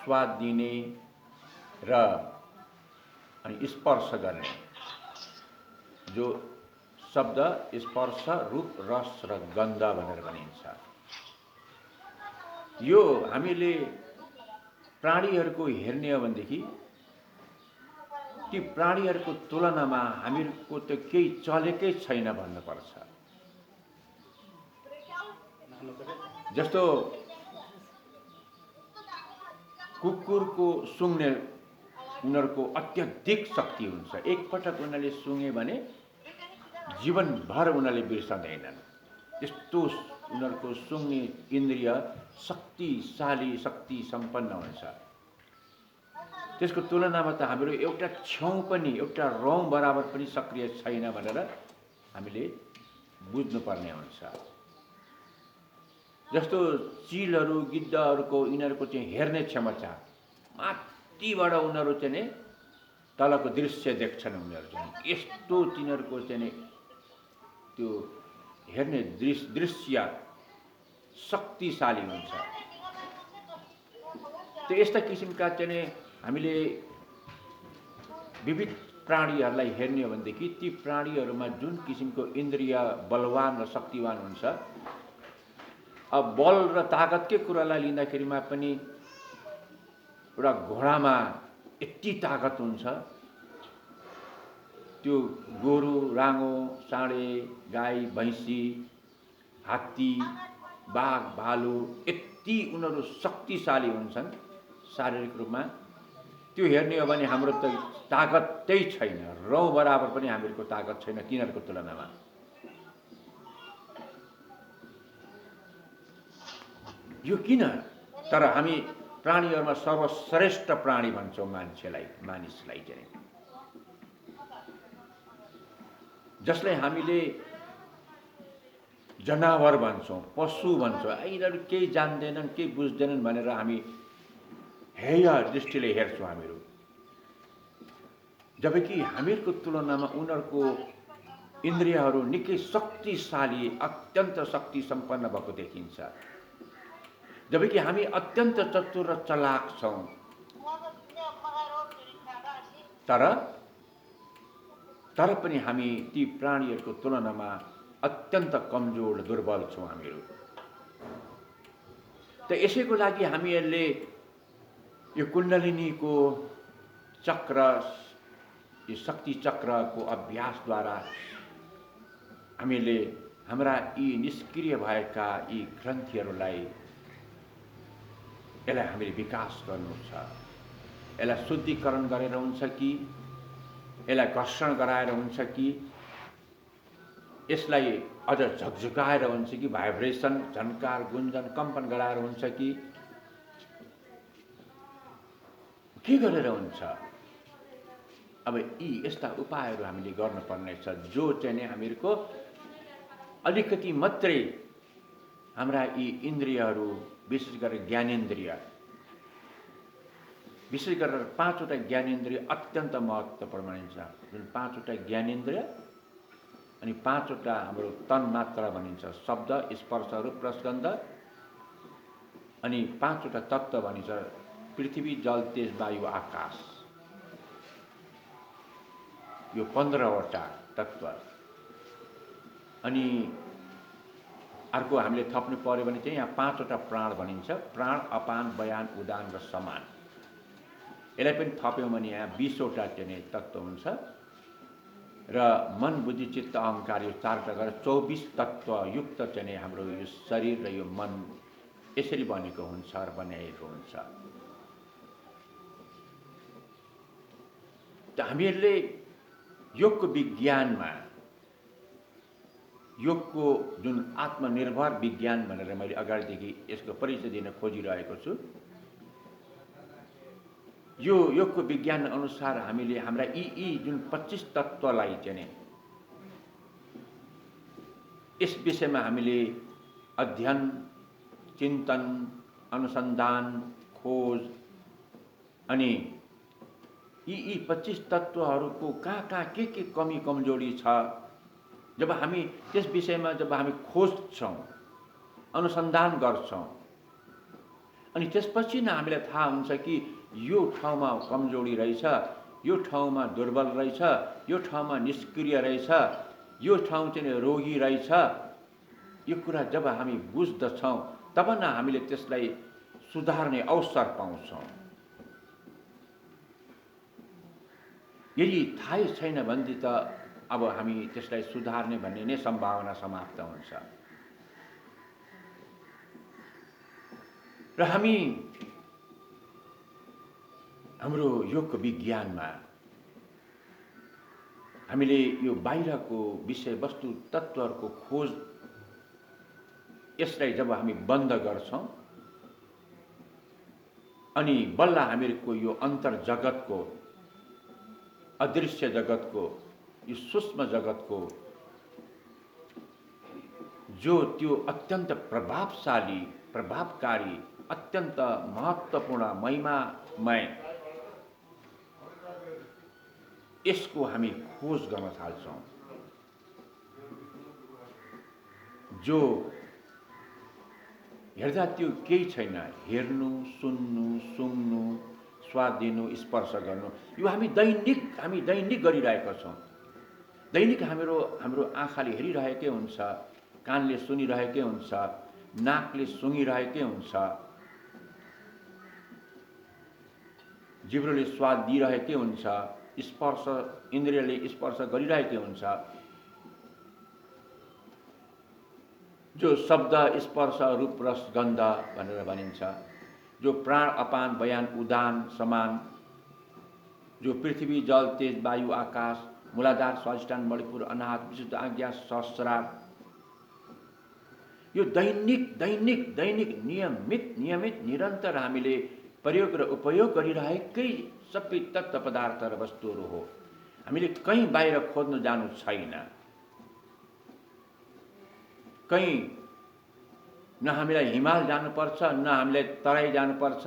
स्वाद दिने र अनि स्पर्श गर्ने जो शब्द स्पर्श रूप रस र गन्ध भनेर भनिन्छ। यो हामीले प्राणीहरूको हेर्ने हो भनेदेखि ती प्राणीहरूको तुलनामा हामीहरूको त केही चलेकै छैन भन्नुपर्छ। जस्तो कुकुरको सुँघ्ने उनीहरूको अत्यधिक शक्ति हुन्छ। एकपटक उनीहरूले सुँघे भने जीवनभर उनीहरूले बिर्सँदैनन्। त्यस्तो उनीहरूको सुँघ्ने इन्द्रिय शक्तिशाली शक्ति सम्पन्न हुन्छ। त्यसको तुलनामा त हाम्रो एउटा छेउ पनि एउटा रौँ बराबर पनि सक्रिय छैन भनेर हामीले बुझ्नुपर्ने हुन्छ। जस्तो चिलहरू गिद्धहरूको यिनीहरूको चाहिँ हेर्ने क्षमता माथिबाट उनीहरू चाहिँ तलको दृश्य देख्छन्। उनीहरू चाहिँ यस्तो तिनीहरूको चाहिँ त्यो हेर्ने दृश्य शक्तिशाली हुन्छ। त्यो यस्ता किसिमका चाहिँ हामीले विविध प्राणीहरूलाई हेर्ने हो भनेदेखि ती प्राणीहरूमा जुन किसिमको इन्द्रिय बलवान र शक्तिवान हुन्छ। अब बल र ताकतकै कुरालाई लिँदाखेरिमा पनि एउटा घोडामा यति ताकत हुन्छ, त्यो गोरु राँगो साँडे गाई भैँसी हात्ती बाघ भालु यति उनीहरू शक्तिशाली हुन्छन् शारीरिक रूपमा। त्यो हेर्ने हो भने हाम्रो त ताकतै छैन, रौँ बराबर पनि हामीहरूको ताकत छैन तिनीहरूको तुलनामा। यो किन? तर हामी प्राणीहरूमा सर्वश्रेष्ठ प्राणी भन्छौँ मानिसलाई चाहिँ, जसलाई हामीले जनावर भन्छौँ, पशु भन्छौँ। यिनीहरू केही जान्दैनन् केही बुझ्दैनन् भनेर हामी हेय दृष्टिले हेर्छौँ हामीहरू। जबकि हामीहरूको तुलनामा उनीहरूको इन्द्रियहरू निकै शक्तिशाली अत्यन्त शक्ति सम्पन्न भएको देखिन्छ। जबकि हामी अत्यन्त चतुर र चलाक छौँ, तर पनि हामी ती प्राणीहरूको तुलनामा अत्यन्त कमजोर दुर्बल छौँ हामीहरू। त यसैको लागि हामीहरूले यो कुण्डलिनीको चक्र, यो शक्ति चक्रको अभ्यासद्वारा हामीले हाम्रा यी निष्क्रिय भएका यी ग्रन्थीहरूलाई यसलाई हामीले विकास गर्नु छ। यसलाई शुद्धिकरण गरेर हुन्छ कि यसलाई घर्षण गराएर हुन्छ कि यसलाई अझ झकझकाएर हुन्छ कि भाइब्रेसन झन्कार गुन्जन कम्पन गराएर हुन्छ कि के गरेर हुन्छ? अब यी यस्ता उपायहरू हामीले गर्नुपर्ने छ जो चाहिँ नि हामीहरूको अलिकति मात्रै हाम्रा यी इन्द्रियहरू विशेष गरेर ज्ञानेन्द्रिय, विशेष गरेर 5वटा ज्ञानेन्द्रिय अत्यन्त महत्त्वपूर्ण मानिन्छ। जुन 5वटा ज्ञानेन्द्रिय अनि 5वटा हाम्रो तन्मात्रा भनिन्छ, शब्द स्पर्श रूप रस गन्ध, अनि 5वटा तत्त्व भनिन्छ पृथ्वी जल तेज वायु आकाश। यो 15वटा तत्त्व। अनि अर्को हामीले थप्नु पर्यो भने चाहिँ यहाँ 5वटा प्राण भनिन्छ, प्राण अपान बयान उदान र समान। यसलाई पनि थप्यौँ भने यहाँ 20वटा चाहिँ तत्त्व हुन्छ र मन बुद्धि चित्त अहङ्कार यो 4वटा गरेर 24 तत्त्व युक्त चाहिँ हाम्रो यो शरीर र यो मन यसरी बनेको हुन्छ र बनाइएको हुन्छ। त हामीहरूले योगको विज्ञानमा, योगको जुन आत्मनिर्भर विज्ञान भनेर मैले अगाडिदेखि यसको परिचय दिन खोजिरहेको छु, यो योगको विज्ञान अनुसार हामीले हाम्रा यी जुन 25 तत्त्वलाई चाहिँ यस विषयमा हामीले अध्ययन चिन्तन अनुसन्धान खोज अनि यी 25 तत्त्वहरूको कहाँ के कमी कमजोरी छ, जब हामी त्यस विषयमा जब हामी खोज्छौँ अनुसन्धान गर्छौँ अनि त्यसपछि नै हामीलाई थाहा हुन्छ कि यो ठाउँमा कमजोरी रहेछ, यो ठाउँमा दुर्बल रहेछ, यो ठाउँमा निष्क्रिय रहेछ, यो ठाउँ चाहिँ रोगी रहेछ। यो कुरा जब हामी बुझ्दछौँ तब न हामीले त्यसलाई सुधार्ने अवसर पाउँछौँ। यदि थाहै छैन भने त अब हामी त्यसलाई सुधार्ने भन्ने नै सम्भावना समाप्त हुन्छ। र हामी हाम्रो योग विज्ञानमा हामीले यो बाहिरको विषयवस्तु तत्त्वहरूको खोज यसलाई जब हामी बन्द गर्छौँ अनि बल्ल हामीहरूको यो अन्तर जगतको, अदृश्य जगतको, यो सूक्ष्म जगतको जो त्यो अत्यन्त प्रभावशाली, प्रभावकारी, अत्यन्त महत्त्वपूर्ण, महिमामय यसको हामी खोज गर्न थाल्छौँ। जो हेर्दा त्यो केही छैन, हेर्नु, सुन्नु, सुँग्नु, स्वाद दिनु, स्पर्श गर्नु, यो हामी दैनिक गरिरहेका छौँ। दैनिक हाम्रो आँखाले हेरिरहेकै हुन्छ, कानले सुनिरहेकै हुन्छ, नाकले सुँगिरहेकै हुन्छ, जिब्रोले स्वाद दिइरहेकै हुन्छ, स्पर्श इन्द्रियले स्पर्श गरिरहेकै हुन्छ। जो शब्द, स्पर्श, रूप, रस, गन्ध भनेर भनिन्छ, जो प्राण, अपान, बयान, उदान, समान, जो पृथ्वी, जल, तेज, वायु, आकाश, मूलाधार, स्वाधिष्ठान, मणिपुर, अनाहत, विशुद्ध, आज्ञा, सहस्रार, यो दैनिक नियमित निरन्तर हामीले प्रयोग र उपयोग गरिरहेकै सबै तत्त्व पदार्थ र वस्तुहरू हो। हामीले कहीँ बाहिर खोज्न जानु छैन। कहीँ न हामीलाई हिमाल जानुपर्छ, न हामीलाई तराई जानुपर्छ,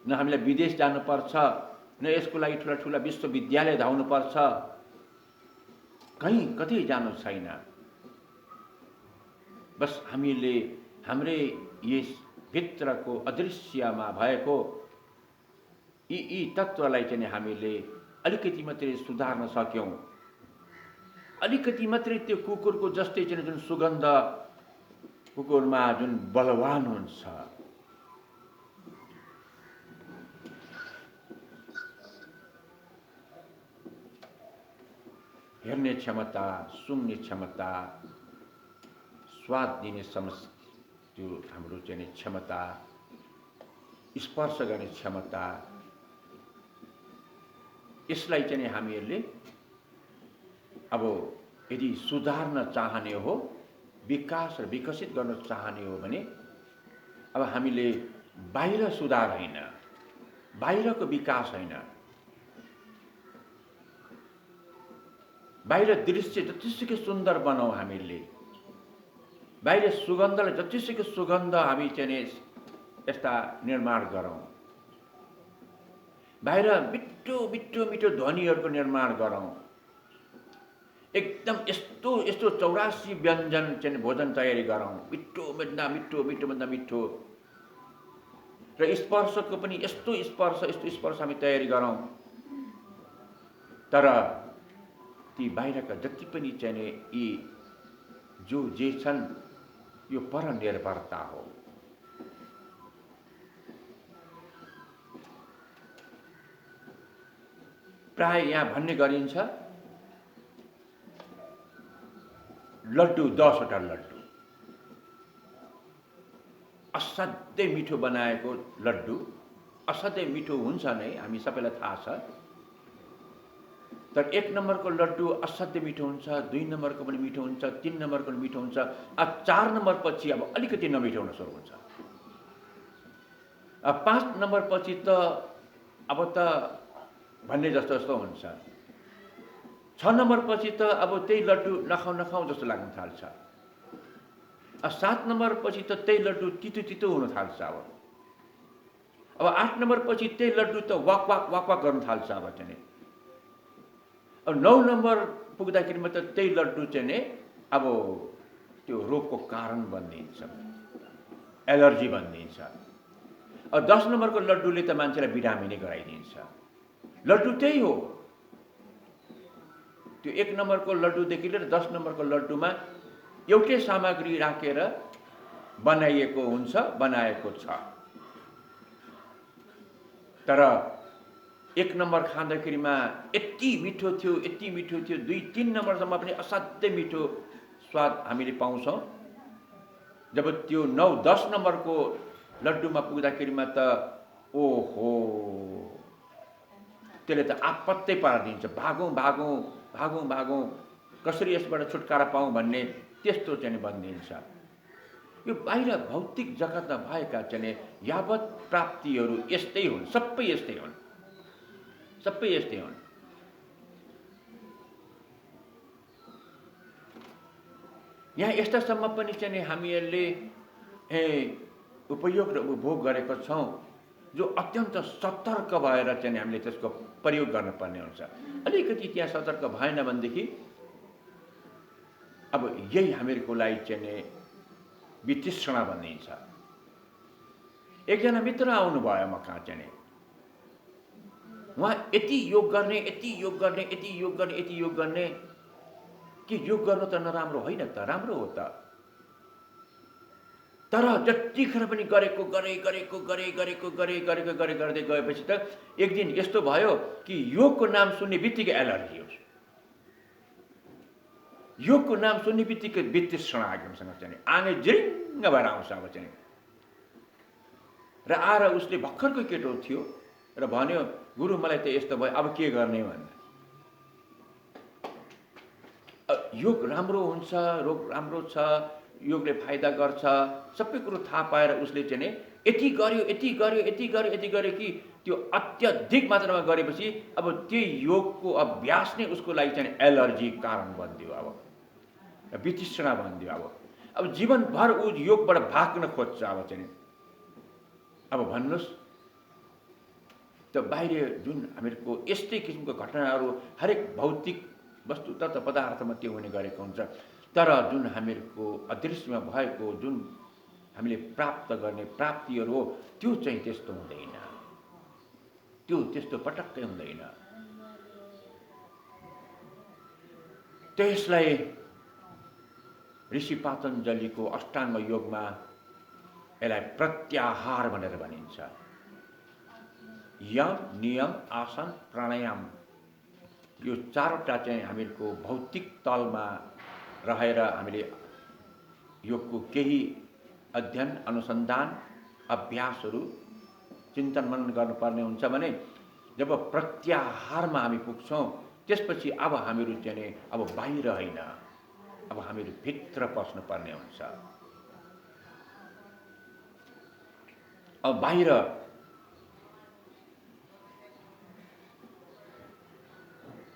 न हामीलाई विदेश जानुपर्छ, न यसको लागि ठुला ठुला विश्वविद्यालय धाउनुपर्छ, कहीँ कतै जानु छैन। बस हामीले हाम्रै यस भित्रको अदृश्यमा भएको यी तत्त्वलाई चाहिँ हामीले अलिकति मात्रै सुधार्न सक्यौँ, अलिकति मात्रै त्यो कुकुरको जस्तै चाहिँ जुन सुगन्ध कुकुरमा जुन बलवान हुन्छ, हेर्ने क्षमता, सुन्ने क्षमता, स्वाद दिने त्यो हाम्रो चाहिँ क्षमता, स्पर्श गर्ने क्षमता, यसलाई चाहिँ हामीहरूले अब यदि सुधार्न चाहने हो, विकास र विकसित गर्न चाहने हो भने अब हामीले बाहिर सुधार होइन, बाहिरको विकास होइन, बाहिर दृश्य जतिसुकै सुन्दर बनाऊ हामीले, बाहिर सुगन्धलाई जतिसुकै सुगन्ध हामी चाहिँ यस्ता निर्माण गरौँ, बाहिर मिठो ध्वनिहरूको निर्माण गरौँ, एकदम यस्तो 84 व्यञ्जन चाहिँ भोजन तयारी गरौँ, मिठो भन्दा मिठो, र स्पर्शको पनि यस्तो स्पर्श हामी तयारी गरौँ। तर ती बाहिरका जति पनि चाहिँ यी जो जे छन् यो परनिर्भरता हो। प्राय यहाँ भन्ने गरिन्छ लड्डु 10 वटा लड्डु, असाध्यै मिठो बनाएको लड्डु असाध्यै मिठो हुन्छ नै, हामी सबैलाई थाहा छ। तर 1 नम्बरको लड्डु असाध्यै मिठो हुन्छ, 2 नम्बरको पनि मिठो हुन्छ, 3 नम्बरको पनि मिठो हुन्छ, 4 नम्बर पछि अब अलिकति नमिठो हुन सुरु हुन्छ। 5 नम्बर पछि त अब त भन्ने जस्तो हुन्छ। 6 नम्बर पछि त अब त्यही लड्डु नखाउँ जस्तो लाग्न थाल्छ। 7 नम्बर पछि त त्यही लड्डु तितो हुन थाल्छ। अब 8 नम्बर पछि त्यही लड्डु त वाक गर्न थाल्छ। अब चाहिँ अब 9 नम्बर पुग्दाखेरि मात्र त्यही लड्डु चाहिँ अब त्यो रोगको कारण बनिन्छ, एलर्जी बनिन्छ। 10 नम्बरको लड्डुले त मान्छेलाई भिटामिनै गराइदिन्छ। लड्डु त्यही हो। त्यो 1 नम्बरको लड्डुदेखि लिएर 10 नम्बरको लड्डुमा एउटै सामग्री राखेर बनाइएको हुन्छ, बनाएको छ। तर 1 नम्बर खाँदाखेरिमा यति मिठो थियो, यति मिठो थियो, 2-3 नम्बरसम्म पनि असाध्यै मिठो स्वाद हामीले पाउँछौँ। जब त्यो 9-10 नम्बरको लड्डुमा पुग्दाखेरिमा त ओहो, त्यसले त आपत्तै पारिदिन्छ। भागौँ भागौँ भागौँ भागौँ, कसरी यसबाट छुटकारा पाऊँ भन्ने त्यस्तो चाहिँ बनिदिन्छ। यो बाहिर भौतिक जगतमा भएका चाहिँ यावत प्राप्तिहरू यस्तै हुन्, सबै यस्तै हुन्, सबै यस्तै हुन्। यहाँ यस्तासम्म पनि चाहिँ हामीहरूले उपयोग र उपभोग गरेका छौँ जो अत्यन्त सतर्क भएर चाहिँ हामीले त्यसको प्रयोग गर्नुपर्ने हुन्छ। अलिकति त्यहाँ सतर्क भएन भनेदेखि अब यही हामीहरूको लागि चाहिँ वितृष्णा भनिन्छ। एकजना मित्र आउनुभयो म कहाँ चाहिँ, उहाँ यति योग गर्ने, यति योग गर्ने, यति योग गर्ने, यति योग गर्ने कि योग गर्नु त नराम्रो होइन त, राम्रो हो त। तर जतिखेर पनि गरेको गर्दै गएपछि त एक दिन यस्तो भयो कि योगको नाम सुन्ने बित्तिकै एलर्जी हो। योगको नाम सुन्ने बित्तिकै वितृष्णा आगमसँग चाहिँ आँगे जिरिङ्ग भएर आउँछ अब चाहिँ। र आएर उसले भर्खरको केटो थियो र भन्यो, गुरु मलाई त यस्तो भयो, अब के गर्ने भन्दा। योग राम्रो हुन्छ, रोग राम्रो छ, योगले फाइदा गर्छ, सबै कुरो थाहा पाएर उसले चाहिँ यति गर्यो यति गर्यो यति गर्यो यति गर्यो कि त्यो अत्यधिक मात्रामा गरेपछि अब त्यही योगको अभ्यास नै उसको लागि चाहिँ एलर्जी कारण बनिदियो, अब वितृष्णा बनिदियो। अब जीवनभर ऊ योगबाट भाग्न खोज्छ। अब चाहिँ अब भन्नुहोस् त बाहिर जुन हामीहरूको यस्तै किसिमको घटनाहरू हरेक भौतिक वस्तु तत्त्व पदार्थमा त्यो हुने गरेको हुन्छ। तर जुन हामीहरूको अदृश्यमा भएको जुन हामीले प्राप्त गर्ने प्राप्तिहरू हो त्यो चाहिँ त्यस्तो हुँदैन, त्यो त्यस्तो पटक्कै हुँदैन। त्यसलाई ऋषि पातञ्जलिको अष्टाङ्ग योगमा यसलाई प्रत्याहार भनेर भनिन्छ। यम, नियम, आसन, प्राणायाम, यो चारवटा चाहिँ हामीहरूको भौतिक तलमा रहेर हामीले योगको केही अध्ययन, अनुसन्धान, अभ्यासहरू चिन्तन मनन गर्नुपर्ने हुन्छ भने जब प्रत्याहारमा हामी पुग्छौँ त्यसपछि अब हामीहरू चाहिँ अब बाहिर होइन, अब हामीहरू भित्र पस्नुपर्ने हुन्छ। अब बाहिर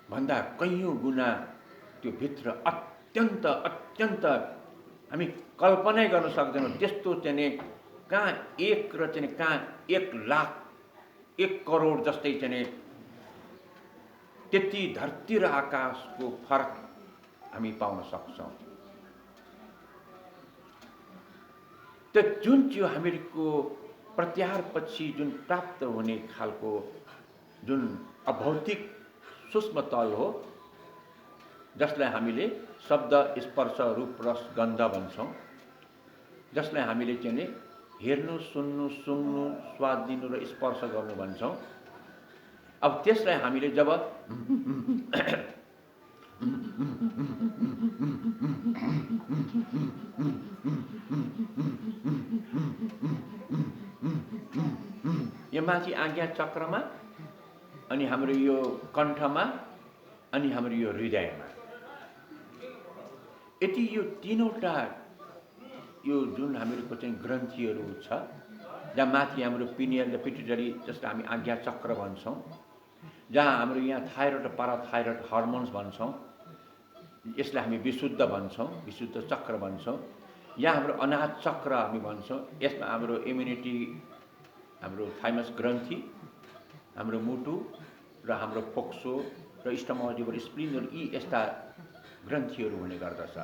भन्दा कैयौँ गुना त्यो भित्र अत्यन्त अत्यन्त हामी कल्पनै गर्न सक्दैनौँ त्यस्तो चाहिँ कहाँ 1 र चाहिँ कहाँ 1 लाख 1 करोड जस्तै चाहिँ त्यति धरती र आकाशको फरक हामी पाउन सक्छौँ। त जुन चाहिँ हामीहरूको प्रत्याहारपछि जुन प्राप्त हुने खालको जुन अभौतिक सूक्ष्म तल हो जसलाई हामीले शब्द, स्पर्श, रूप, रस, गन्ध भन्छौँ, जसलाई हामीले चाहिँ हेर्नु, सुन्नु, सुँग्नु, स्वाद लिनु र स्पर्श गर्नु भन्छौँ। अब त्यसलाई हामीले जब यो माथि आज्ञा चक्रमा, अनि हाम्रो यो कण्ठमा, अनि हाम्रो यो हृदयमा, यति यो तीनवटा यो जुन हामीहरूको चाहिँ ग्रन्थीहरू छ, जहाँ माथि हाम्रो पिनियल र पिट्युटरी जसलाई हामी आज्ञा चक्र भन्छौँ, जहाँ हाम्रो यहाँ थाइरोइड र पाराथाइरोइड हर्मोन्स भन्छौँ, यसलाई हामी विशुद्ध भन्छौँ, विशुद्ध चक्र भन्छौँ। यहाँ हाम्रो अनाहत चक्र हामी भन्छौँ, यसमा हाम्रो इम्युनिटी, हाम्रो थाइमस ग्रन्थी, हाम्रो मुटु र हाम्रो फोक्सो र स्टमक स्प्लिनहरू, यी यस्ता ग्रन्थीहरू हुने गर्दछ।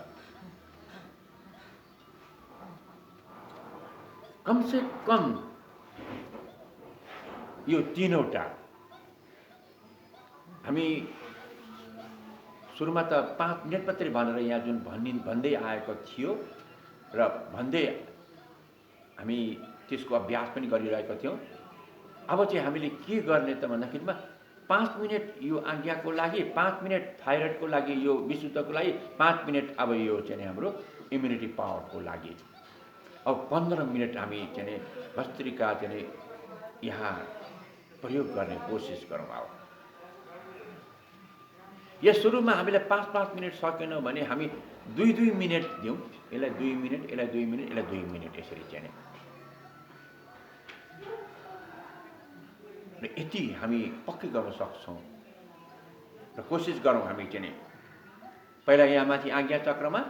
कम से कम यो तीनवटा हामी सुरुमा त 5 मिनट मात्रै भनेर यहाँ जुन भन्दै आएको थियो र भन्दै हामी त्यसको अभ्यास पनि गरिरहेका थियौँ। अब चाहिँ हामीले के गर्ने त भन्दाखेरिमा 5 मिनट यो आज्ञाको लागि, 5 मिनट थाइरोइडको लागि, यो विशुद्धको लागि, 5 मिनट अब यो चाहिँ हाम्रो इम्युनिटी पावरको लागि। अब 15 मिनट हामी चाहिँ भस्त्रिका चाहिँ यहाँ प्रयोग गर्ने कोसिस गरौँ। अब यस सुरुमा हामीले 5-5 मिनट सकेनौँ भने हामी 2-2 मिनट दिउँ। यसलाई 2 मिनट, यसलाई 2 मिनट, यसलाई 2 मिनट, यसरी चाहिँ र यति हामी पक्कै गर्न सक्छौँ र कोसिस गरौँ। हामी चाहिँ पहिला यहाँ माथि आज्ञा चक्रमा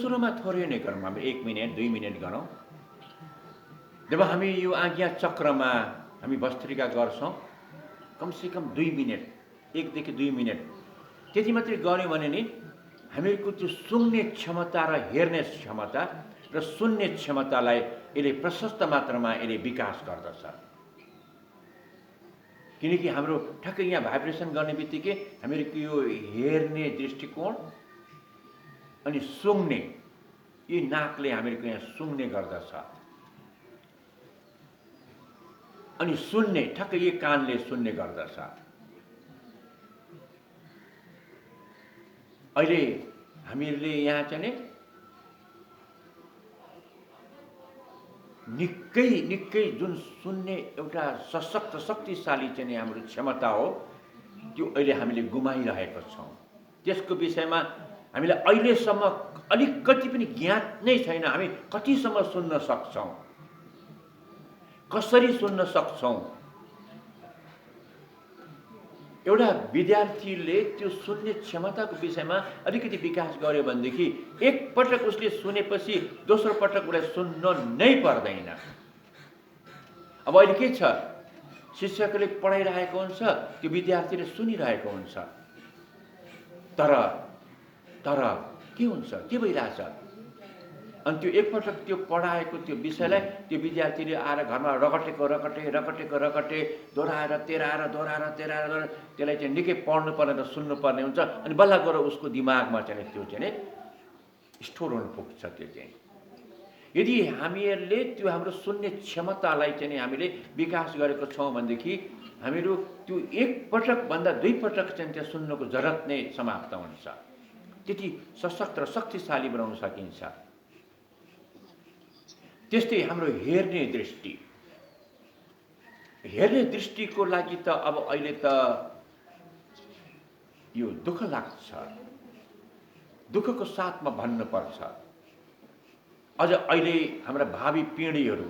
सुरुमा थोरै नै गरौँ। हामी 1 मिनट 2 मिनट गरौँ। जब हामी यो आज्ञा चक्रमा हामी भस्त्रिका गर्छौँ कमसेकम 2 मिनट, 1 देखि 2 मिनट त्यति मात्रै गऱ्यौँ भने नि हामीहरूको त्यो सुन्ने क्षमता र हेर्ने क्षमता र सुन्ने क्षमतालाई यसले प्रशस्त मात्रामा यसले विकास गर्दछ। किनकि हाम्रो ठ्याक्कै यहाँ भाइब्रेसन गर्ने बित्तिकै हामीहरूको यो हेर्ने दृष्टिकोण अनि सुँग्ने, यी नाकले हामीहरूको यहाँ सुँग्ने गर्दछ अनि सुन्ने ठ्याक्कै यी कानले सुन्ने गर्दछ। अहिले हामीहरूले यहाँ चाहिँ निकै जुन सुन्ने एउटा सशक्त शक्तिशाली चाहिँ हाम्रो क्षमता हो त्यो अहिले हामीले गुमाइरहेका छौँ। त्यसको विषयमा हामीलाई अहिलेसम्म अलिकति पनि ज्ञात नै छैन। हामी कतिसम्म सुन्न सक्छौँ, कसरी सुन्न सक्छौँ। एउटा विद्यार्थीले त्यो सुन्ने क्षमताको विषयमा अलिकति विकास गर्यो भनेदेखि एकपटक उसले सुनेपछि दोस्रो पटक उसलाई सुन्न नै पर्दैन। अब अहिले के छ, शिक्षकले पढाइरहेको हुन्छ, त्यो विद्यार्थीले सुनिरहेको हुन्छ, तर के हुन्छ, के भइरहेछ, अनि त्यो एकपटक त्यो पढाएको त्यो विषयलाई त्यो विद्यार्थीले आएर घरमा रगटे दोहोऱ्याएर तेह्राएर त्यसलाई चाहिँ निकै पढ्नुपर्ने र सुन्नुपर्ने हुन्छ। अनि बल्ल गएर उसको दिमागमा चाहिँ त्यो चाहिँ स्टोर हुन पुग्छ। त्यो चाहिँ यदि हामीहरूले त्यो हाम्रो सुन्ने क्षमतालाई चाहिँ हामीले विकास गरेको छौँ भनेदेखि हामीहरू त्यो एकपटक भन्दा 2 पटक चाहिँ त्यो सुन्नको जरुरत नै समाप्त हुन्छ। त्यति सशक्त र शक्तिशाली बनाउन सकिन्छ। त्यस्तै हाम्रो हेर्ने दृष्टिको लागि त अब अहिले त यो दुःख लाग्छ, दुःखको साथमा भन्नुपर्छ। अझ अहिले हाम्रा भावी पिँढीहरू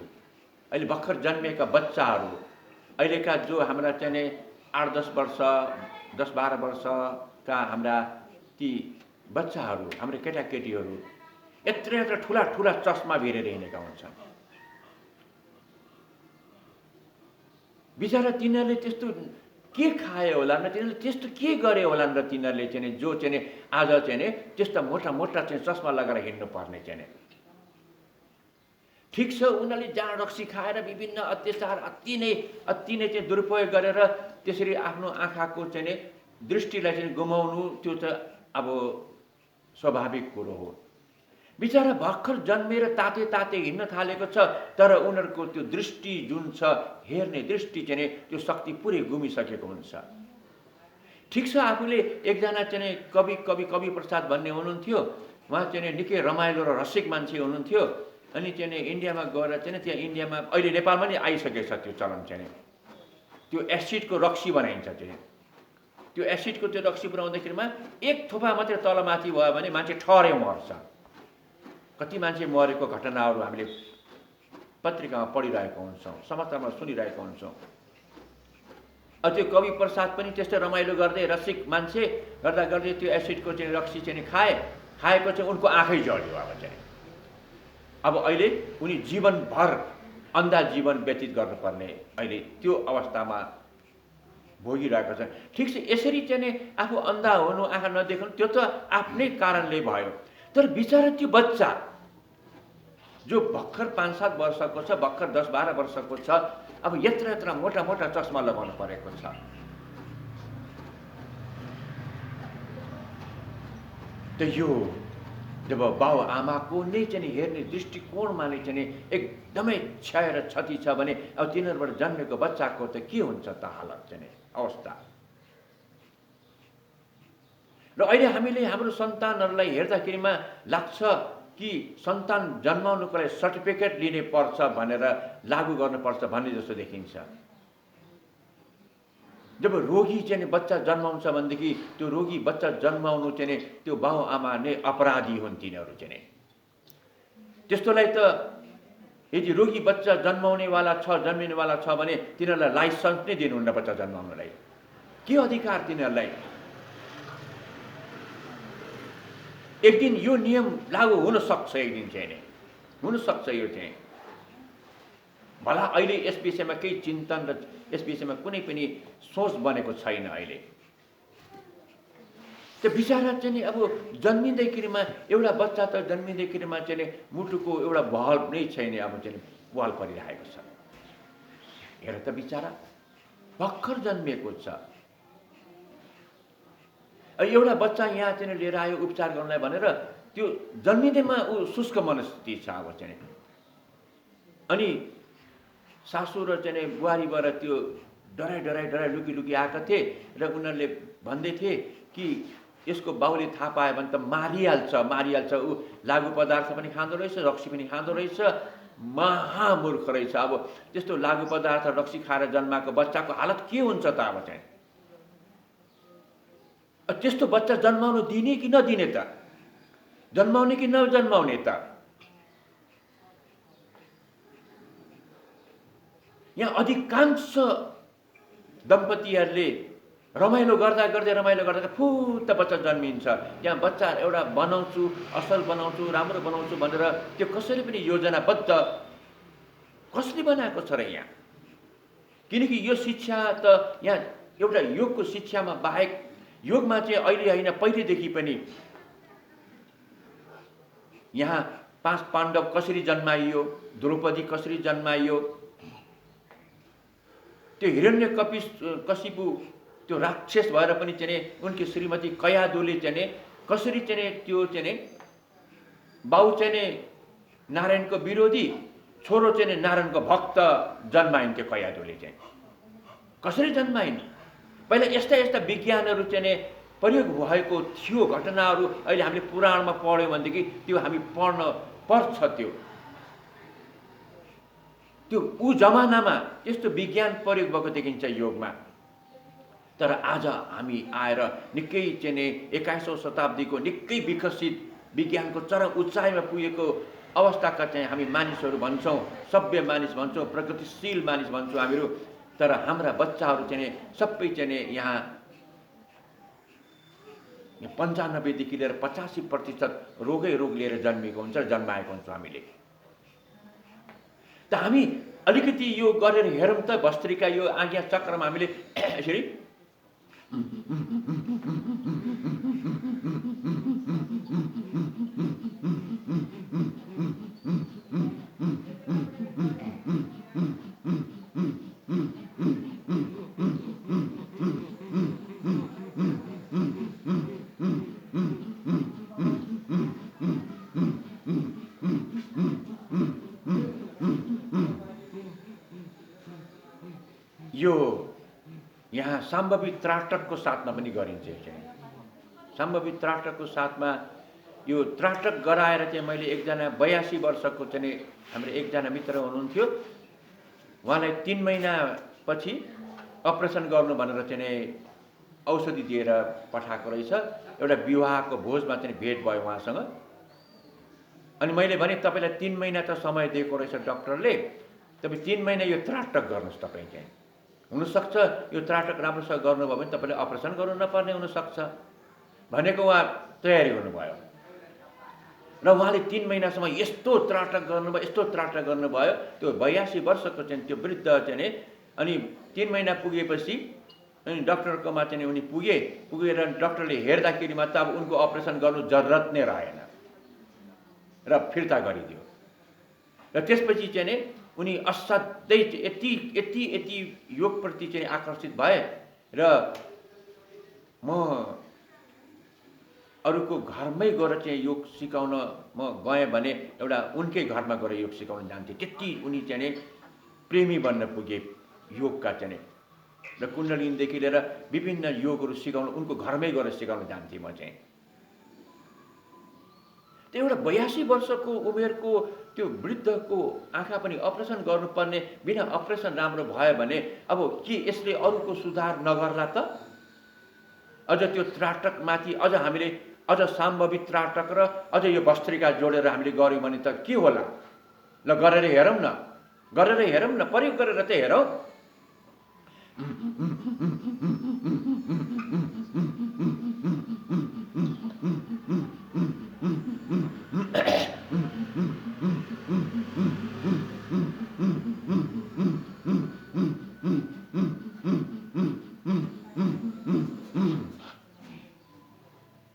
अहिले भर्खर जन्मिएका बच्चाहरू, अहिलेका जो हाम्रा चाहिँ 8-10 वर्ष 10-12 वर्षका हाम्रा ती बच्चाहरू, हाम्रो केटाकेटीहरू यत्र ठुला ठुला चस्मा भिरेर हिँडेका हुन्छन्। बिचरा तिनीहरूले त्यस्तो के खाए होला र तिनीहरूले त्यस्तो के गरे होला र तिनीहरूले चाहिँ जो चाहिँ आज चाहिँ त्यस्ता मोटा मोटा चाहिँ चस्मा लगाएर हिँड्नु पर्ने चाहिँ। ठिक छ, उनीहरूले जाँड रक्सी खाएर विभिन्न अत्याचार अति नै चाहिँ दुरुपयोग गरेर त्यसरी आफ्नो आँखाको चाहिँ दृष्टिलाई चाहिँ गुमाउनु, त्यो त अब स्वाभाविक कुरो हो। बिचरा भर्खर जन्मेर ताते ताते हिँड्न थालेको छ, तर उनीहरूको त्यो दृष्टि जुन छ, हेर्ने दृष्टि चाहिँ त्यो शक्ति पुरै गुमिसकेको हुन्छ। ठिक छ, आफूले एकजना चाहिँ कवि प्रसाद भन्ने हुनुहुन्थ्यो, उहाँ चाहिँ निकै रमाइलो र रसिक मान्छे हुनुहुन्थ्यो। अनि चाहिँ इन्डियामा गएर चाहिँ त्यहाँ इन्डियामा अहिले नेपालमा नि आइसकेको छ त्यो चलन चाहिँ, त्यो एसिडको रक्सी बनाइन्छ चाहिँ। त्यो एसिडको त्यो रक्सी बनाउँदाखेरिमा एक थोपा मात्रै तलमाथि भयो भने मान्छे ठहरै मर्छ। कति मान्छे मरेको घटनाहरू हामीले पत्रिकामा पढिरहेको हुन्छौँ, समाचारमा सुनिरहेको हुन्छौँ। त्यो कवि प्रसाद पनि त्यस्तै रमाइलो गर्दै रसिक मान्छे गर्दा गर्दै त्यो एसिडको चाहिँ रक्सी चाहिँ खाएको चाहिँ उनको आँखै जल्यो। अब अहिले उनी जीवनभर अन्धा जीवन व्यतीत गर्नुपर्ने अहिले त्यो अवस्थामा भोगिरहेको छ। ठिक छ, यसरी चाहिँ आफू अन्धा हुनु, आँखा नदेख्नु, त्यो त आफ्नै कारणले भयो। तर बिचरा त्यो बच्चा जो भर्खर 5-7 वर्षको छ, भर्खर 10-12 वर्षको छ, अब यत्र मोटा मोटा चस्मा लगाउनु परेको छ। त यो जब बाउ आमाको नै चाहिँ हेर्ने दृष्टिकोणमा नै चाहिँ एकदमै क्षय र क्षति छ भने अब तिनीहरूबाट जन्मेको बच्चाको त के हुन्छ त हालत चाहिँ अवस्था। र अहिले हामीले हाम्रो सन्तानहरूलाई हेर्दाखेरिमा लाग्छ कि सन्तान जन्माउनुको लागि सर्टिफिकेट लिने पर्छ भनेर लागू गर्नुपर्छ भन्ने जस्तो देखिन्छ। जब रोगी चाहिँ बच्चा जन्माउँछ भनेदेखि त्यो रोगी बच्चा जन्माउनु चाहिँ त्यो बाउ आमा नै अपराधी हुन् तिनीहरू चाहिँ। त्यस्तोलाई त यदि रोगी बच्चा जन्माउनेवाला छ, जन्मिनेवाला छ भने तिनीहरूलाई लाइसेन्स नै दिनुहुन्न बच्चा जन्माउनलाई। के अधिकार तिनीहरूलाई? एक दिन यो नियम लागू हुन सक्छ, एक दिन चाहिँ हुन सक्छ यो चाहिँ। भला अहिले यस विषयमा केही चिन्तन र यस विषयमा कुनै पनि सोच बनेको छैन अहिले। त्यो बिचरा चाहिँ अब जन्मिँदैखेरिमा एउटा बच्चा त जन्मिँदैखेरिमा चाहिँ मुटुको एउटा बहल नै छैन, अब चाहिँ वाल परिरहेको छ। हेर त बिचरा भर्खर जन्मिएको छ। एउटा बच्चा यहाँ चाहिँ लिएर आयो उपचार गर्नलाई भनेर, त्यो जन्मिँदैमा ऊ शुष्क मनस्थिति छ अब चाहिँ। अनि सासू र चाहिँ बुहारीबाट त्यो डराइ लुकी आएका थिए र उनीहरूले भन्दै थिए कि यसको बाउले थाहा पायो भने त मारिहाल्छ। ऊ लागु पदार्थ पनि खाँदो रहेछ, रक्सी पनि खाँदो रहेछ, महामूर्ख रहेछ। अब त्यस्तो लागु पदार्थ रक्सी खाएर जन्माएको बच्चाको हालत के हुन्छ त अब चाहिँ? त्यस्तो बच्चा जन्माउनु दिने कि नदिने त? जन्माउने कि नजन्माउने त? यहाँ अधिकांश दम्पतिहरूले रमाइलो गर्दा फुत्त बच्चा जन्मिन्छ। यहाँ बच्चा एउटा बनाउँछु, असल बनाउँछु, राम्रो बनाउँछु भनेर त्यो कसरी पनि योजनाबद्ध कसले बनाएको छ र यहाँ? किनकि यो शिक्षा त यहाँ एउटा योगको शिक्षामा बाहेक, योगमा चाहिँ अहिले होइन पहिलेदेखि पनि यहाँ 5 पाण्डव कसरी जन्माइयो, द्रौपदी कसरी जन्माइयो, त्यो हिरण्यकशिपु त्यो राक्षस भएर पनि चाहिँ उनकी श्रीमती कयादुले चाहिँ कसरी चाहिँ त्यो चाहिँ बाउ चाहिँ नारायणको विरोधी, छोरो चाहिँ नारायणको भक्त जन्माइन्। त्यो कयादुले चाहिँ कसरी जन्माइन्? पहिला यस्ता विज्ञानहरू चाहिँ प्रयोग भएको थियो, घटनाहरू अहिले हामीले पुराणमा पढ्यौँ भनेदेखि त्यो हामी पढ्न पर्छ। त्यो ऊ जमानामा यस्तो विज्ञान प्रयोग भएको देखिन्छ योगमा। तर आज हामी आएर निकै चाहिँ 21औं शताब्दीको निकै विकसित विज्ञानको चरम उचाइमा पुगेको अवस्थाका चाहिँ हामी मानिसहरू भन्छौँ, सभ्य मानिस भन्छौँ, प्रगतिशील मानिस भन्छौँ हामीहरू। तर हाम्रा बच्चाहरू चाहिँ सबै चाहिँ यहाँ 95 लिएर 85% रोगै रोग लिएर जन्मिएको हुन्छ, जन्माएको हुन्छ हामीले। त हामी अलिकति यो गरेर हेरौँ त, भस्त्रीका यो आज्ञा चक्रमा हामीले यसरी यो यहाँ सम्भावित त्राटकको साथमा पनि गरिन्छ। सम्भावित त्राटकको साथमा यो त्राटक गराएर चाहिँ मैले एकजना 82 वर्षको चाहिँ हाम्रो एकजना मित्र हुनुहुन्थ्यो, उहाँलाई 3 महिनापछि अपरेसन गर्नु भनेर चाहिँ औषधि दिएर पठाएको रहेछ। एउटा विवाहको भोजमा चाहिँ भेट भयो उहाँसँग। अनि मैले भने तपाईँलाई 3 महिना त समय दिएको रहेछ डक्टरले, तपाईँ 3 महिना यो त्राटक गर्नुहोस्। तपाईँ चाहिँ हुनसक्छ यो त्राटक राम्रोसँग गर्नुभयो भने तपाईँले अपरेसन गर्नु नपर्ने हुनसक्छ भनेको उहाँ तयारी गर्नुभयो। र उहाँले 3 महिनासम्म यस्तो त्राटक गर्नुभयो, यस्तो त्राटक गर्नुभयो। त्यो 82 वर्षको चाहिँ त्यो वृद्ध चाहिँ अनि 3 महिना पुगेपछि अनि डक्टरकोमा चाहिँ उनी पुगेर डक्टरले हेर्दाखेरिमा त अब उनको अपरेसन गर्नु जरुरत नै रहेन र फिर्ता गरिदियो। र त्यसपछि चाहिँ उनी असाध्यै यति योगप्रति चाहिँ आकर्षित भए र म अरूको घरमै गएर चाहिँ योग सिकाउन म गएँ भने एउटा उनकै घरमा गएर योग सिकाउन जान्थेँ। त्यति उनी चाहिँ प्रेमी बन्न पुगे योगका चाहिँ। र कुण्डलिनीदेखि लिएर विभिन्न योगहरू सिकाउन उनको घरमै गएर सिकाउन जान्थेँ म चाहिँ। त्यो एउटा 82 वर्षको उमेरको त्यो वृद्धको आँखा पनि अपरेसन गर्नुपर्ने, बिना अपरेसन राम्रो भयो भने अब के यसले अरूको सुधार नगर्ला त? अझ त्यो त्राटकमाथि अझ हामीले अझ सम्भावित त्राटक र अझ यो भस्त्रिका जोडेर हामीले गऱ्यौँ भने त के होला? ल गरेर हेरौँ न, प्रयोग गरेर त हेरौँ।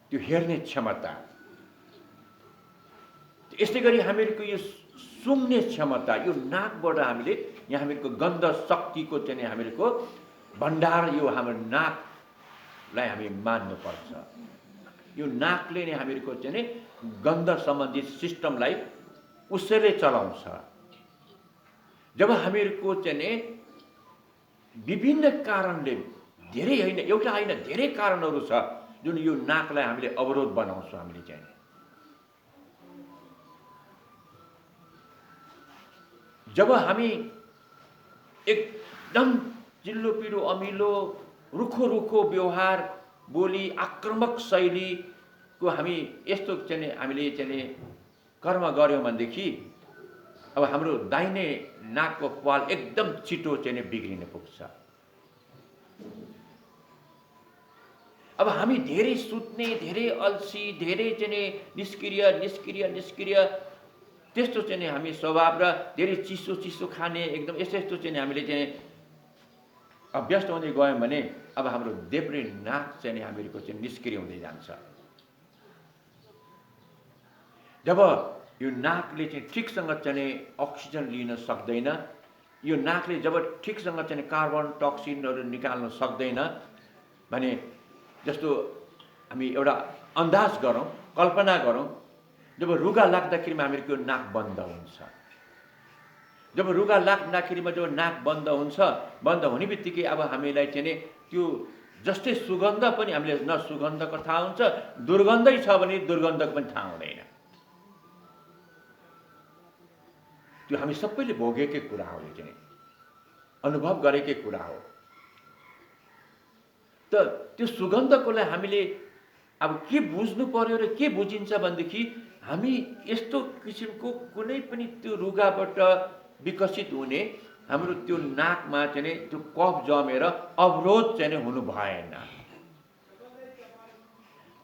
त्यो हेर्ने क्षमता, यस्तै गरी हामीहरूको यो सुँग्ने क्षमता, यो नाकबाट हामीले यहाँ हामीहरूको गन्ध शक्तिको चाहिँ हामीहरूको भण्डार, यो हाम्रो नाकलाई हामी मान्नुपर्छ। यो नाकले नै हामीहरूको चाहिँ गन्ध सम्बन्धित सिस्टमलाई उसैले चलाउँछ। जब हामीहरूको चाहिँ विभिन्न कारणले, धेरै होइन, एउटा होइन, धेरै कारणहरू छ जुन यो नाकलाई हामीले अवरोध बनाउँछौँ हामीले चाहिँ। जब हामी एकदम चिल्लो पिरो अमिलो रुखो व्यवहार बोली आक्रामक शैलीको हामी यस्तो चाहिँ हामीले चाहिँ कर्म गऱ्यौँ भनेदेखि अब हाम्रो दाहिने नाकको पाल एकदम छिटो चाहिँ बिग्रिन पुग्छ। अब हामी धेरै सुत्ने, धेरै अल्छी, धेरै चाहिँ निष्क्रिय त्यस्तो चाहिँ हामी स्वभाव र धेरै चिसो खाने एकदम यस्तो चाहिँ हामीले चाहिँ अभ्यस्त हुँदै गयौँ भने अब हाम्रो देब्रे नाक चाहिँ हामीहरूको चाहिँ निष्क्रिय हुँदै जान्छ। जब यो नाकले चाहिँ ठिकसँग चाहिँ अक्सिजन लिन सक्दैन, यो नाकले जब ठिकसँग चाहिँ कार्बन टक्सिनहरू निकाल्न सक्दैन भने जस्तो हामी एउटा अन्दाज गरौँ, कल्पना गरौँ, जब रुगा लाग्दाखेरिमा हामीहरूको नाक बन्द हुन्छ। जब रुगा लाग्दाखेरिमा जब नाक बन्द हुन्छ, बन्द हुने बित्तिकै अब हामीलाई चाहिँ त्यो जस्तै सुगन्ध पनि हामीले न सुगन्धको थाहा हुन्छ, दुर्गन्धै छ भने दुर्गन्धको पनि थाहा हुँदैन। त्यो हामी सबैले भोगेकै कुरा हो, यो चाहिँ अनुभव गरेकै कुरा हो। त त्यो सुगन्धको लागि हामीले अब के बुझ्नु पर्यो र के बुझिन्छ भनेदेखि हामी यस्तो किसिमको कुनै पनि त्यो रुगाबाट विकसित हुने हाम्रो त्यो नाकमा चाहिँ त्यो कफ जमेर अवरोध चाहिँ हुनु भएन।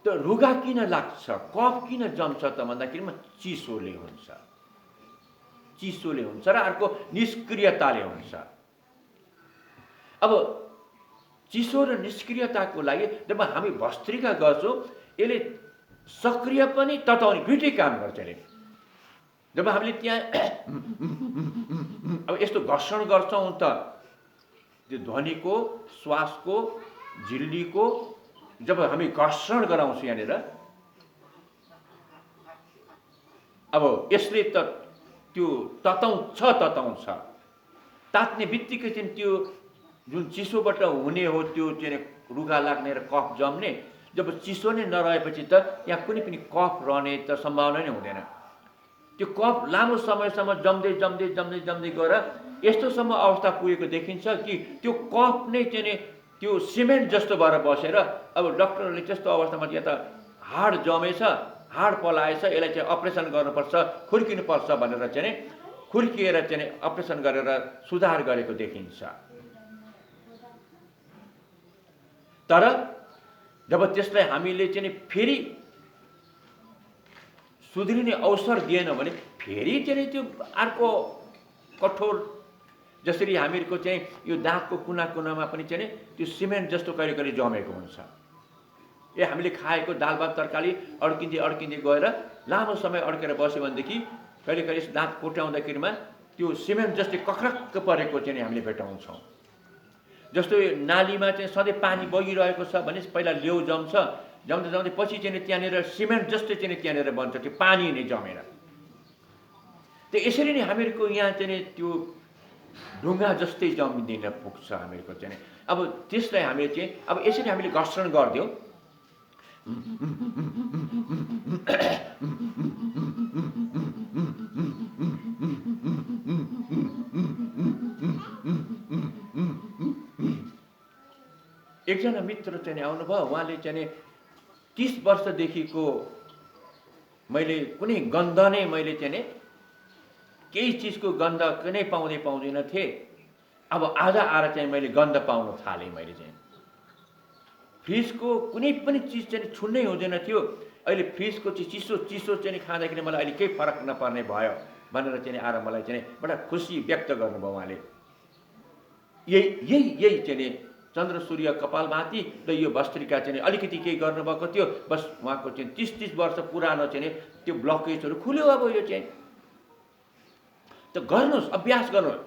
त रुगा किन लाग्छ, कफ किन जम्छ त भन्दाखेरिमा चिसोले हुन्छ, चिसोले हुन्छ र अर्को निष्क्रियताले हुन्छ। अब चिसो र निष्क्रियताको लागि जब हामी भस्त्रिका गर्छौँ यसले सक्रिय पनि तताउने दुइटै काम गर्छ। यसले जब हामीले त्यहाँ अब यस्तो घर्षण गर्छौँ त त्यो ध्वनिको, श्वासको, झिल्लीको जब हामी घर्षण गराउँछौँ यहाँनिर, अब यसले त त्यो तताउँछ। तात्ने बित्तिकै चाहिँ त्यो जुन चिसोबाट हुने हो त्यो चाहिँ रुगा लाग्ने र कफ जम्ने, जब चिसो नै नरहेपछि त यहाँ कुनै पनि कफ रहने त सम्भावना नै हुँदैन। त्यो कफ लामो समयसम्म जम्दै जम्दै जम्दै जम्दै गएर यस्तोसम्म अवस्था पुगेको देखिन्छ कि त्यो कफ नै चाहिँ त्यो सिमेन्ट जस्तो भएर बसेर अब डक्टरहरूले त्यस्तो अवस्थामा या त हाड जमेछ, हाड पलाएछ, यसलाई चाहिँ अपरेसन गर्नुपर्छ, खुर्किनुपर्छ भनेर चाहिँ खुर्किएर चाहिँ अपरेसन गरेर सुधार गरेको देखिन्छ। तर जब त्यसलाई हामीले चाहिँ फेरि सुध्रिने अवसर दिएन भने फेरि चाहिँ त्यो अर्को कठोर, जसरी हामीहरूको चाहिँ यो दाँतको कुना कुनामा पनि चाहिँ त्यो सिमेन्ट जस्तो कहिले कहिले जमेको हुन्छ। हामीले खाएको दाल भात तरकारी अड्किँदै गएर लामो समय अड्केर बस्यो भनेदेखि कहिले कहिले दाँत कोट्याउँदाखेरिमा त्यो सिमेन्ट जस्तै कक्रक्क परेको चाहिँ हामीले भेटाउँछौँ। जस्तो नालीमा चाहिँ सधैँ पानी बगिरहेको छ भने पहिला लेउ जम्छ, जम्दै पछि चाहिँ त्यहाँनिर सिमेन्ट जस्तै चाहिँ त्यहाँनिर बन्छ, त्यो पानी नै जमेर। त्यो यसरी नै हामीहरूको यहाँ चाहिँ त्यो ढुङ्गा जस्तै जमिदिन पुग्छ हामीहरूको चाहिँ। अब त्यसलाई हामीले चाहिँ अब यसरी हामीले घर्षण गरिदिउँ, एकजना मित्र चाहिँ आउनुभयो, उहाँले चाहिँ 30 वर्षदेखिको मैले कुनै गन्ध नै मैले चाहिँ केही चिजको गन्ध कुनै पाउँदैन थिएँ। अब आज आएर चाहिँ मैले गन्ध पाउन थालेँ। मैले चाहिँ फ्रिजको कुनै पनि चिज चाहिँ छुन्नै हुँदैन थियो, अहिले फ्रिजको चाहिँ चिसो चाहिँ खाँदाखेरि मलाई अहिले केही फरक नपर्ने भयो भनेर चाहिँ आएर मलाई चाहिँ बडा खुसी व्यक्त गर्नुभयो उहाँले। यही चाहिँ चन्द्र सूर्य कपालभाती र यो भस्त्रिका चाहिँ अलिकति केही गर्नुभएको थियो, बस उहाँको चाहिँ 30 वर्ष पुरानो चाहिँ त्यो ब्लकेजहरू खुल्यो। अब यो चाहिँ त गर्नुहोस्, अभ्यास गर्नुहोस्।